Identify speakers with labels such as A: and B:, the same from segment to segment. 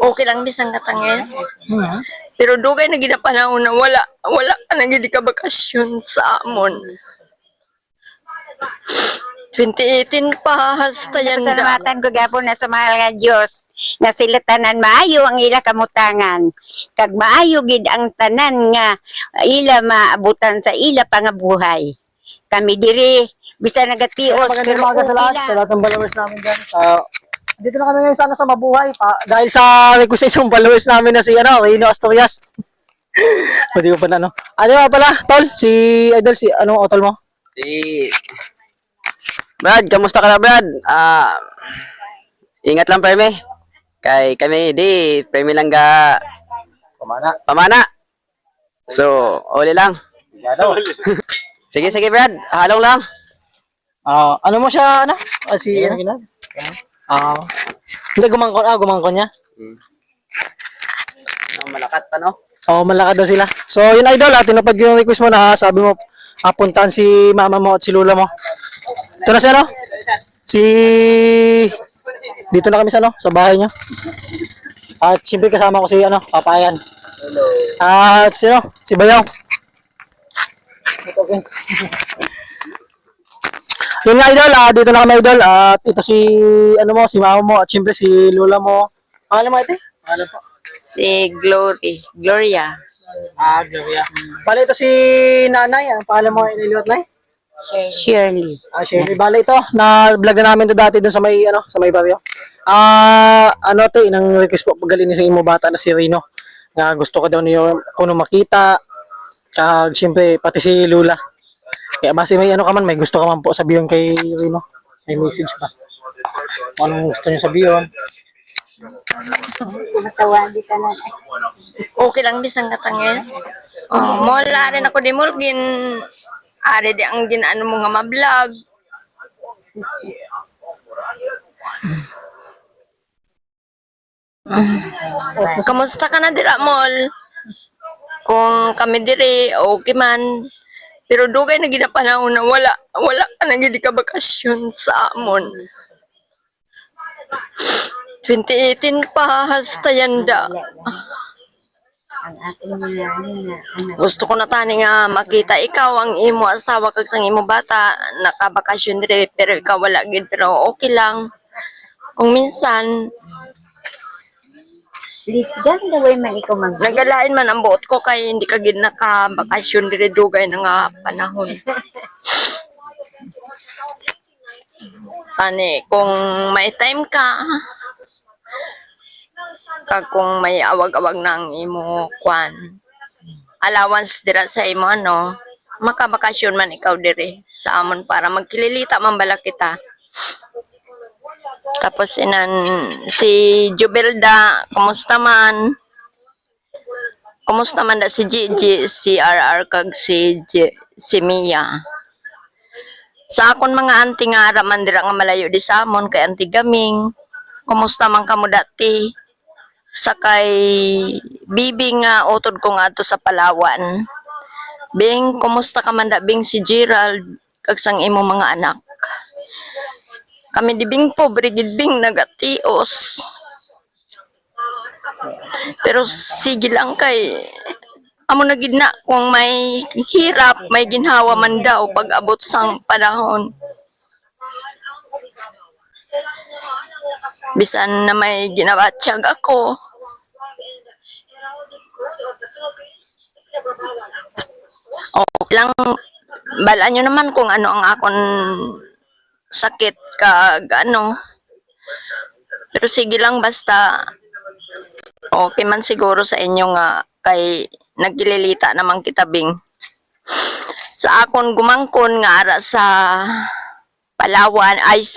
A: Okay lang bisang katangin.
B: Hmm.
A: Pero dugay na ginapanahon na wala ka na gid ka bakasyon sa amon. 2018 pa hasta yanda.
C: Pasalamatan ko gapon na sa mahal nga Diyos nga sila tanan maayo ang ila kamutangan kag maayo gid ang tanan nga ila maabutan sa ila pangabuhay. Kami diri bisan nagatios
B: Magandang umaga sa lahat, sa lahat ng followers namin dyan. Dito na kami ngayon sana sa Mabuhay dahil sa request sa isang followers namin na si Rino Asturias. Pwede ko pa na ano nga pala, Tol? Si Idol, si Tol mo?
D: Si Brad, kamusta ka na Brad? Ingat lang Preme. Kay kami di Preme lang ga pamana. So, uli lang. Sige Brad, halong lang.
B: Ano mo siya, si ginag? Hindi, gumangkon niya.
D: Malakat pa no?
B: Malakad daw sila. So, yun Idol, tinupad yung request mo na sabi mo, puntahan si mama mo at si lula mo. Ito na siya, dito na kami sa bahay niya. At siyempre kasama ko si Papayan.
D: Hello.
B: At si Bayaw. Okay. Yun nga Idol, dito na kami Idol. At ito si si mama mo at siyempre si lula mo. Pangalan mo ito? Pangalan po.
A: Si Gloria.
B: Gloria. Bale ito si nanay. Ang pangalan mo iniliwat na
C: Shirley.
B: Shirley. Bale ito, na-vlog na namin ito dati dun sa may baryo. Inang request po pagaling sa imo bata na si Rino. Nga gusto ko daw niyo kuno makita. Kag siyempre pati si Lula. Kaya base may may gusto ka man po sabihin kay Rino. May message ba? Anong gusto niyo sabihin?
C: Matawagi ka na.
A: Okay lang bisang katangin. Mola rin ako di mulgin. Ari di ang ginaano mo nga ma-vlog. Kamusta ka na dira mol? Kung kami diri okay man. Pero dugay na ginapanahon na wala ka na gid ka bakasyon sa amon. 2018 pa hasta yanda.
C: Ang aking mga anak.
A: Gusto ko na tani nga makita ikaw ang imo asawa kag sang imo bata nakabakasyon dire pero ikaw wala gid pero okay lang. Kung minsan
C: Please, ganda way man ikaw mag
A: nagalain man ang buot ko kay hindi ka gid nakabakasyon dire dugay na nga panahon. Tani kung may time ka kag kung may awag-awag ng imo kwan allowance dira sa imo makabakasyon man ikaw dire sa amon para magkililita man bala kita. Tapos si Jubelda kumusta man da si Gigi, si RR kag si Mia. Sa akon mga auntie nga araman dira nga malayo di sa amon kay Auntie Gaming. Kumusta man kamo dati? Sakay Bibi nga utod ko nga to sa Palawan. Bing, kumusta ka man da Bing si Gerald kag sang imo mga anak? Kami di Bing pobre gid Bing nagatios. Pero sige lang kay amo na gid na kung may hirap, may ginhawa man daw pag abot sang panahon. Bisan na may ginawa tiyag ako. Okay lang, balaan nyo naman kung ano ang akon sakit kag Pero sige lang basta okay man siguro sa inyo nga kay nagkililita naman kita Bing. Sa akon gumangkon nga ara sa Palawan ay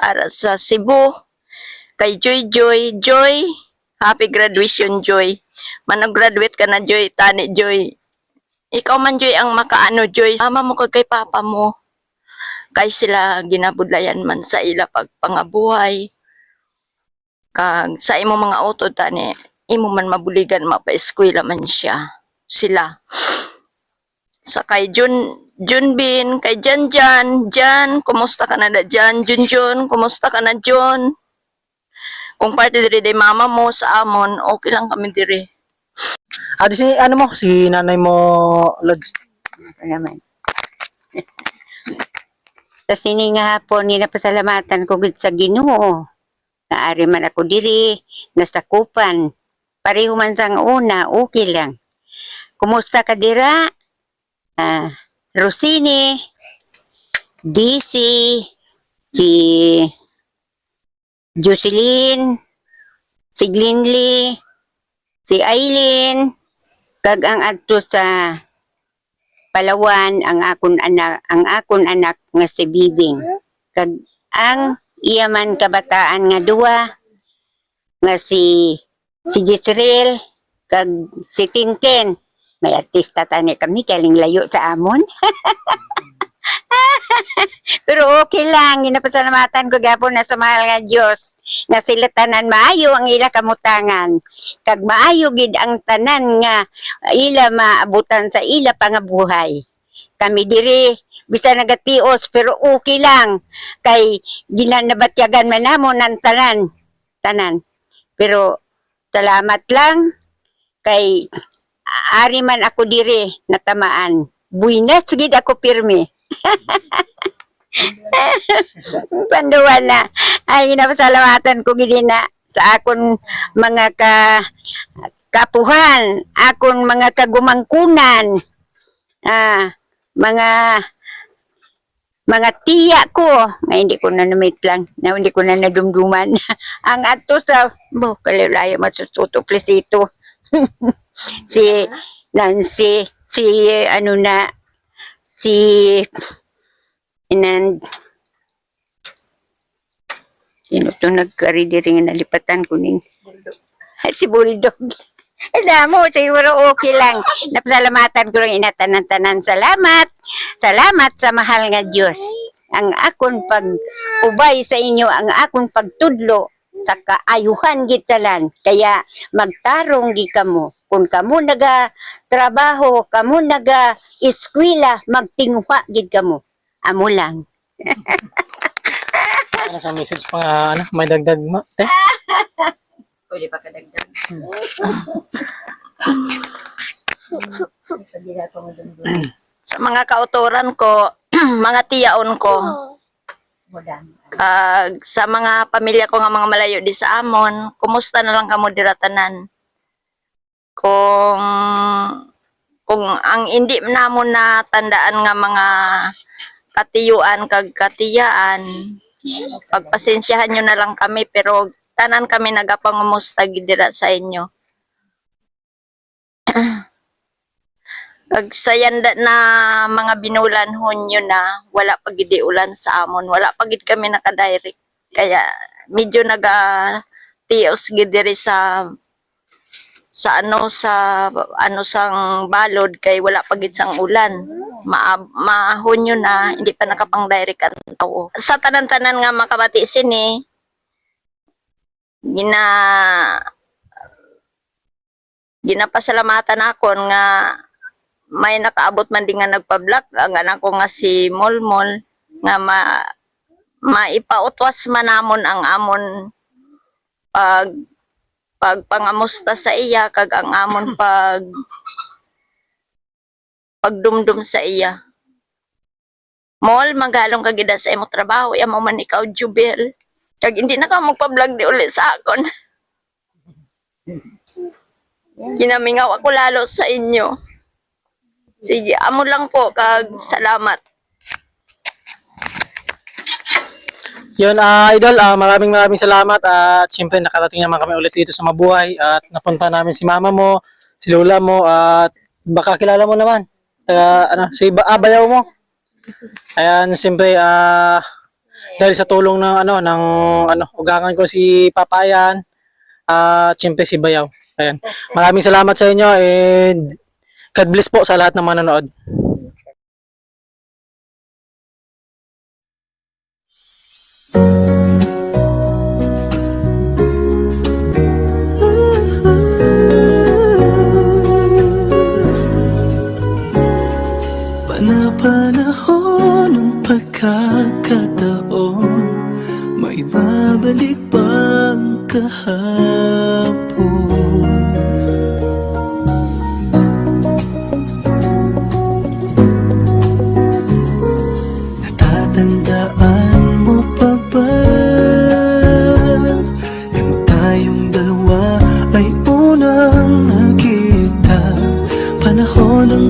A: ara sa Cebu kay Joy, happy graduation Joy. Manag-graduate ka na Joy, tani Joy. Ikaw man Joy ang makaano Joy, sama mo kay papa mo. Kay sila ginabudlayan man sa ila pagpangabuhay. Kag sa imo mga utod tani, imo man mabuligan mapa-eskwela man sila. Sa kay Junbin, kay Jan, kumusta ka na da Jan? Jun, kumusta ka na John? Kung parte diri day mama mo sa amon, okay lang kami diri.
B: Ate, si ano mo, si nanay mo, Lods.
C: Ano naman. Sa sini nga hapon, ninapasalamatan ko gid sa Ginoo. Naari man ako diri, nasakupan. Pareho man sang una, okay lang. Kumusta ka dira? Rosini, DC, si Jocelyn, si Glinley, si Aileen, kag ang adto sa Palawan ang akon anak nga si Bibing. Kag ang iya man kabataan nga duwa nga si Jezreel kag si Tinken. May artista tani kami kaling layo sa amon. Pero okay lang, ginapasalamatan ko gapon na sa mahal nga Dios nga sila tanan maayo ang ila kamutangan kag maayo gid ang tanan nga ila maabutan sa ila pangabuhay. Kami diri bisa nagatios pero okay lang kay ginanabatyagan man namon ang tanan. Pero salamat lang kay ari man ako diri natamaan. Buinas gid ako pirmi. Panduan na. Ay, napasalamatan ko gid na sa akon mga kapuhan, akon mga kagumangkunan, mga tiya ko, nga hindi ko na namit lang, na hindi ko na nadumduman. Ang ato sa, kalilaya masututo, please ito. Si Nancy, si sino to nagkari-diri nga nalipatan ko ning si Bulldog. Alam mo, siguro okay lang. Napasalamatan ko lang inatanan-tanan. Salamat. Salamat sa mahal nga Diyos. Ang akon pag-ubay sa inyo, ang akon pagtudlo sa kaayuhan gitalan. Kaya magtarong gi kamo. Kung kamo naga-trabaho, kamo naga-eskwela, magtingwa gid kamo. Amo lang.
B: Ano sa message pa nga, may dagdag mo, te?
C: Pwede pa kadagdag.
A: Sa mga kauturan ko, mga tiyaon ko, kag sa mga pamilya ko nga mga malayo di sa amon, kumusta na lang kamo diratanan? Kung ang hindi namon na tandaan nga mga katiyuan kag katiyaan, pagpasensyahan nyo na lang kami, pero tanan kami nagapangumusta gidira sa inyo. Kag sayanda na mga binulan honyo na wala pa gid ulan sa amon, wala pa gid kami naka-direct. Kaya medyo tios gid diri sa sang balod kay wala pa gid sang ulan. Mahonyo na hindi pa nakapang direct ang tao. Sa tanan-tanan nga makabati sini ginapasalamatan akon nga may nakaabot man din nga nagpa-block ang anak ko nga si Molmol nga maipautwas man namon ang amon pagpangamusta sa iya kag ang amon pagdumdum sa iya. Mol, magalong ka gid sa imong trabaho, imo man ikaw Jubel. Kag hindi na ka magpa-vlog di ulit sa akon. Ginamingaw ako lalo sa inyo. Sige, amo lang po kag salamat.
B: Yun, idol, maraming salamat at siyempre nakarating naman kami ulit dito sa Mabuhay at napunta namin si mama mo, si lola mo at baka kilala mo naman. Si bayaw mo. Ayan, siyempre dahil sa tulong ng ugangan ko si Papayan at siyempre si Bayaw. Ayan. Maraming salamat sa inyo and God bless po sa lahat ng manonood.
E: Panahon ng pagkakataon, maibabalik bang kahapon? hapon. Natatandaan mo pa ba nang tayong dalawa ay unang nagkita? Panahon ng